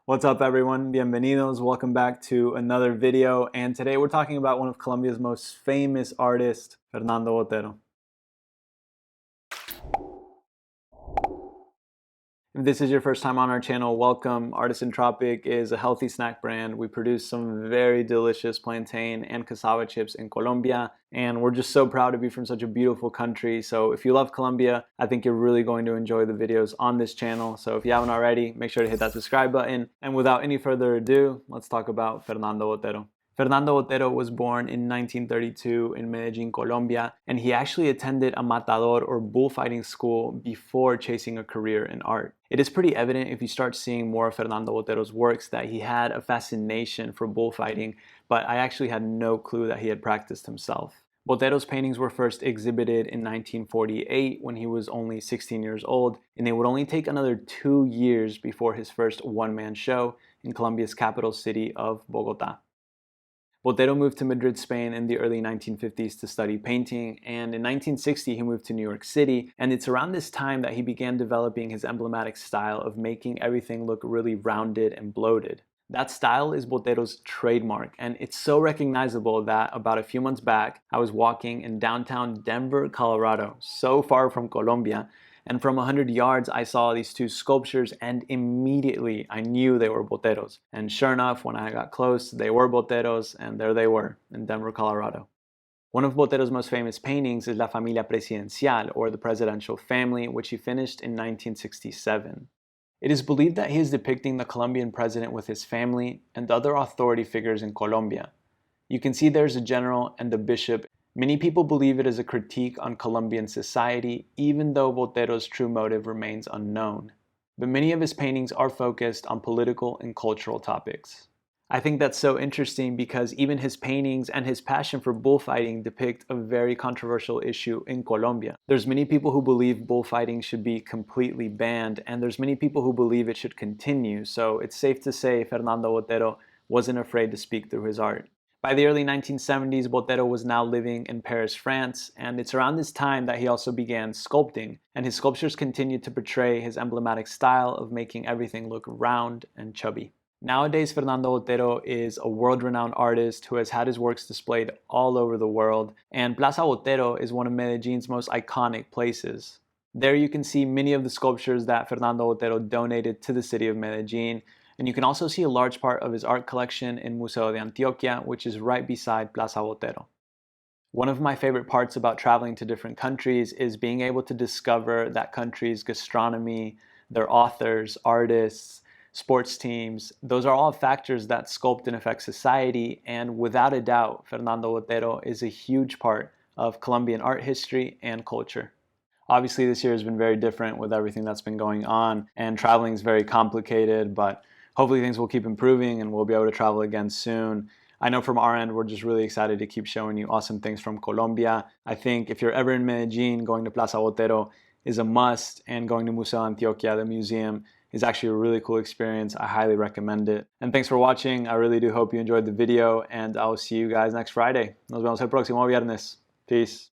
What's up everyone? Bienvenidos. Welcome back to another video. And today we're talking about one of Colombia's most famous artists, Fernando Botero. If this is your first time on our channel, welcome. Artisan Tropic is a healthy snack brand. We produce some very delicious plantain and cassava chips in Colombia, and we're just so proud to be from such a beautiful country. So if you love Colombia, I think you're really going to enjoy the videos on this channel. So if you haven't already, make sure to hit that subscribe button. And without any further ado, let's talk about Fernando Botero. Fernando Botero was born in 1932 in Medellín, Colombia, and he actually attended a matador or bullfighting school before chasing a career in art. It is pretty evident if you start seeing more of Fernando Botero's works that he had a fascination for bullfighting, but I actually had no clue that he had practiced himself. Botero's paintings were first exhibited in 1948 when he was only 16 years old, and it would only take another 2 years before his first one-man show in Colombia's capital city of Bogotá. Botero moved to Madrid, Spain in the early 1950s to study painting, and in 1960 he moved to New York City, and it's around this time that he began developing his emblematic style of making everything look really rounded and bloated. That style is Botero's trademark, and it's so recognizable that about a few months back, I was walking in downtown Denver, Colorado, so far from Colombia, and from 100 yards I saw these two sculptures and immediately I knew they were Boteros. And sure enough, when I got close, they were Boteros, and there they were in Denver, Colorado. One of Botero's most famous paintings is La Familia Presidencial, or the Presidential Family, which he finished in 1967. It is believed that he is depicting the Colombian president with his family and other authority figures in Colombia. You can see there's a general and a bishop. Many people believe it is a critique on Colombian society, even though Botero's true motive remains unknown. But many of his paintings are focused on political and cultural topics. I think that's so interesting because even his paintings and his passion for bullfighting depict a very controversial issue in Colombia. There's many people who believe bullfighting should be completely banned, and there's many people who believe it should continue, so it's safe to say Fernando Botero wasn't afraid to speak through his art. By the early 1970s, Botero was now living in Paris, France, and it's around this time that he also began sculpting, and his sculptures continued to portray his emblematic style of making everything look round and chubby. Nowadays, Fernando Botero is a world-renowned artist who has had his works displayed all over the world, and Plaza Botero is one of Medellin's most iconic places. There you can see many of the sculptures that Fernando Botero donated to the city of Medellin, and you can also see a large part of his art collection in Museo de Antioquia, which is right beside Plaza Botero. One of my favorite parts about traveling to different countries is being able to discover that country's gastronomy, their authors, artists, sports teams. Those are all factors that sculpt and affect society, and without a doubt, Fernando Botero is a huge part of Colombian art history and culture. Obviously, this year has been very different with everything that's been going on, and traveling is very complicated, but hopefully things will keep improving and we'll be able to travel again soon. I know from our end, we're just really excited to keep showing you awesome things from Colombia. I think if you're ever in Medellin, going to Plaza Botero is a must, and going to Museo Antioquia, the museum, is actually a really cool experience. I highly recommend it. And thanks for watching. I really do hope you enjoyed the video, and I'll see you guys next Friday. Nos vemos el próximo viernes. Peace.